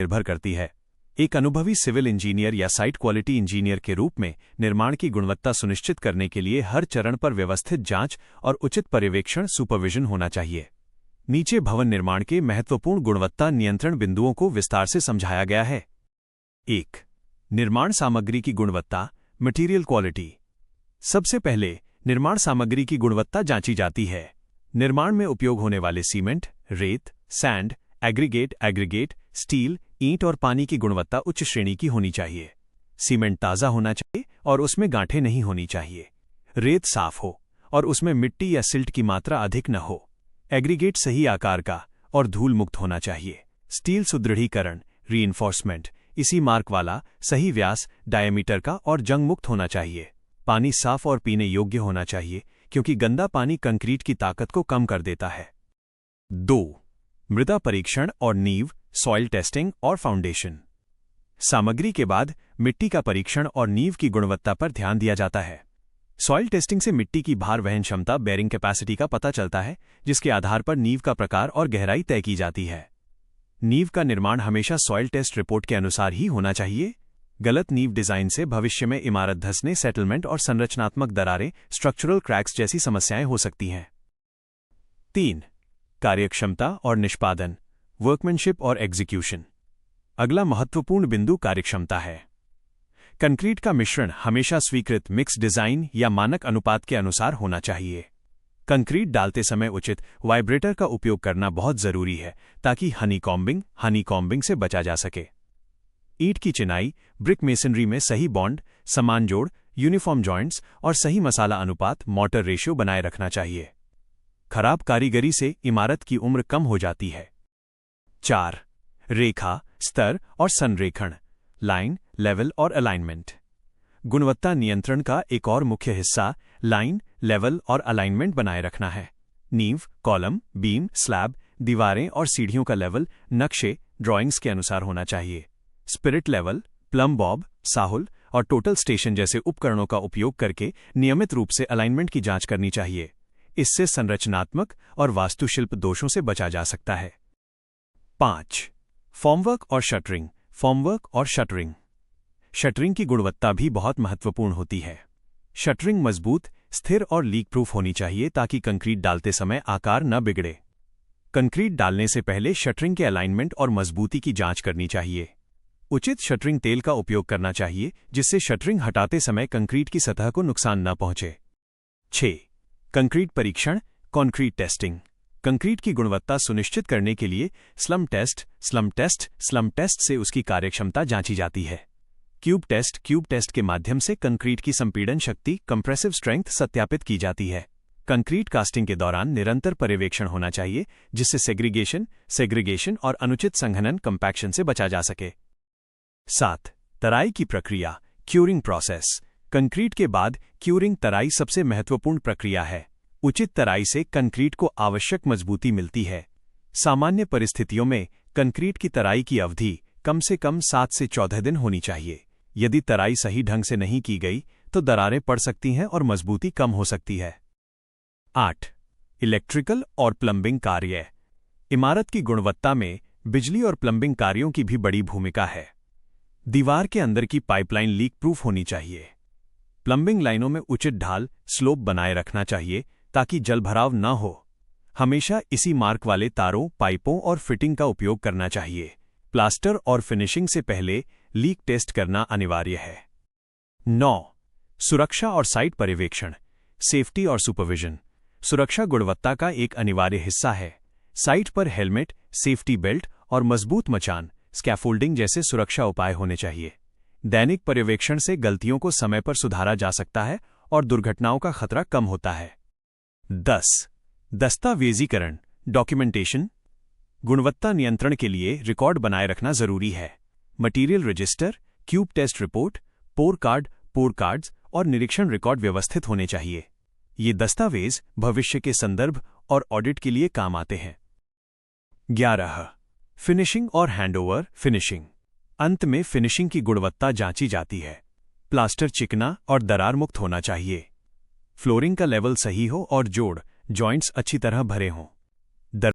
निर्भर करती है। एक अनुभवी सिविल इंजीनियर या साइट क्वालिटी इंजीनियर के रूप में निर्माण की गुणवत्ता सुनिश्चित करने के लिए हर चरण पर व्यवस्थित जांच और उचित पर्यवेक्षण सुपरविजन होना चाहिए। नीचे भवन निर्माण के महत्वपूर्ण गुणवत्ता नियंत्रण बिंदुओं को विस्तार से समझाया गया है। 1. निर्माण सामग्री की गुणवत्ता, मटेरियल क्वालिटी। सबसे पहले निर्माण सामग्री की गुणवत्ता जांची जाती है। निर्माण में उपयोग होने वाले सीमेंट, रेत, सैंड, एग्रीगेट, स्टील, ईंट और पानी की गुणवत्ता उच्च श्रेणी की होनी चाहिए। सीमेंट ताज़ा होना चाहिए और उसमें गांठें नहीं होनी चाहिए। रेत साफ हो और उसमें मिट्टी या सिल्ट की मात्रा अधिक न हो। एग्रीगेट सही आकार का और धूल मुक्त होना चाहिए। स्टील सुदृढ़ीकरण, रीइंफोर्समेंट, इसी मार्क वाला, सही व्यास, डायमीटर का और जंग मुक्त होना चाहिए। पानी साफ और पीने योग्य होना चाहिए, क्योंकि गंदा पानी कंक्रीट की ताकत को कम कर देता है। 2. मृदा परीक्षण और नींव, सॉइल टेस्टिंग और फाउंडेशन। सामग्री के बाद मिट्टी का परीक्षण और नींव की गुणवत्ता पर ध्यान दिया जाता है। सॉइल टेस्टिंग से मिट्टी की भार वहन क्षमता, बेरिंग कैपेसिटी का पता चलता है, जिसके आधार पर नींव का प्रकार और गहराई तय की जाती है। नींव का निर्माण हमेशा सॉइल टेस्ट रिपोर्ट के अनुसार ही होना चाहिए। गलत नींव डिजाइन से भविष्य में इमारत धंसने, सेटलमेंट और संरचनात्मक दरारें, स्ट्रक्चरल क्रैक्स जैसी समस्याएं हो सकती हैं। 3. कार्यक्षमता और निष्पादन, वर्कमैनशिप और एग्जीक्यूशन। अगला महत्वपूर्ण बिंदु कार्यक्षमता है। कंक्रीट का मिश्रण हमेशा स्वीकृत मिक्स डिजाइन या मानक अनुपात के अनुसार होना चाहिए। कंक्रीट डालते समय उचित वाइब्रेटर का उपयोग करना बहुत जरूरी है, ताकि हनीकॉम्बिंग से बचा जा सके। ईंट की चिनाई, ब्रिक मेसनरी में सही बॉन्ड, समान जोड़, यूनिफॉर्म जॉइंट्स और सही मसाला अनुपात, मॉर्टर रेशियो बनाए रखना चाहिए। खराब कारीगरी से इमारत की उम्र कम हो जाती है। 4. रेखा, स्तर और संरेखण, लाइन, लेवल और अलाइनमेंट। गुणवत्ता नियंत्रण का एक और मुख्य हिस्सा लाइन, लेवल और अलाइनमेंट बनाए रखना है। नींव, कॉलम, बीम, स्लैब, दीवारें और सीढ़ियों का लेवल नक्शे, ड्राइंग्स के अनुसार होना चाहिए। स्पिरिट लेवल, प्लम बॉब, साहुल और टोटल स्टेशन जैसे उपकरणों का उपयोग करके नियमित रूप से अलाइनमेंट की जांच करनी चाहिए। इससे संरचनात्मक और वास्तुशिल्प दोषों से बचा जा सकता है। 5. फॉर्मवर्क और शटरिंग। शटरिंग की गुणवत्ता भी बहुत महत्वपूर्ण होती है। शटरिंग मजबूत, स्थिर और लीक प्रूफ होनी चाहिए, ताकि कंक्रीट डालते समय आकार न बिगड़े। कंक्रीट डालने से पहले शटरिंग के अलाइनमेंट और मजबूती की जांच करनी चाहिए। उचित शटरिंग तेल का उपयोग करना चाहिए, जिससे शटरिंग हटाते समय कंक्रीट की सतह को नुकसान न पहुंचे। 6. कंक्रीट परीक्षण, कॉन्क्रीट टेस्टिंग। कंक्रीट की गुणवत्ता सुनिश्चित करने के लिए स्लम टेस्ट से उसकी कार्यक्षमता जांची जाती है। क्यूब टेस्ट के माध्यम से कंक्रीट की संपीड़न शक्ति, कंप्रेसिव स्ट्रेंथ सत्यापित की जाती है। कंक्रीट कास्टिंग के दौरान निरंतर पर्यवेक्षण होना चाहिए, जिससे सेग्रीगेशन और अनुचित संघनन, कंपैक्शन से बचा जा सके। 7. तराई की प्रक्रिया, क्यूरिंग प्रोसेस। कंक्रीट के बाद क्यूरिंग तराई सबसे महत्वपूर्ण प्रक्रिया है। उचित तराई से कंक्रीट को आवश्यक मजबूती मिलती है। सामान्य परिस्थितियों में कंक्रीट की तराई की अवधि कम से कम 7 से 14 दिन होनी चाहिए। यदि तराई सही ढंग से नहीं की गई तो दरारें पड़ सकती हैं और मजबूती कम हो सकती है। 8. इलेक्ट्रिकल और प्लम्बिंग कार्य। इमारत की गुणवत्ता में बिजली और प्लम्बिंग कार्यों की भी बड़ी भूमिका है। दीवार के अंदर की पाइपलाइन लीक प्रूफ होनी चाहिए। प्लम्बिंग लाइनों में उचित ढाल, स्लोप बनाए रखना चाहिए, ताकि जलभराव न हो। हमेशा इसी मार्क वाले तारों, पाइपों और फिटिंग का उपयोग करना चाहिए। प्लास्टर और फिनिशिंग से पहले लीक टेस्ट करना अनिवार्य है। 9. सुरक्षा और साइट पर्यवेक्षण, सेफ्टी और सुपरविजन। सुरक्षा गुणवत्ता का एक अनिवार्य हिस्सा है। साइट पर हेलमेट, सेफ्टी बेल्ट और मजबूत मचान, स्कैफोल्डिंग जैसे सुरक्षा उपाय होने चाहिए। दैनिक पर्यवेक्षण से गलतियों को समय पर सुधारा जा सकता है और दुर्घटनाओं का खतरा कम होता है। 10. दस्तावेजीकरण, डॉक्यूमेंटेशन। गुणवत्ता नियंत्रण के लिए रिकॉर्ड बनाए रखना जरूरी है। Material register, cube test report, pour cards और निरीक्षण रिकॉर्ड व्यवस्थित होने चाहिए। ये दस्तावेज भविष्य के संदर्भ और ऑडिट के लिए काम आते हैं। 11. फिनिशिंग और हैंडओवर फिनिशिंग। अंत में फिनिशिंग की गुणवत्ता जांची जाती है। प्लास्टर चिकना और दरार मुक्त होना चाहिए। फ्लोरिंग का लेवल सही हो और जॉइंट्स अच्छी तरह भरे हों।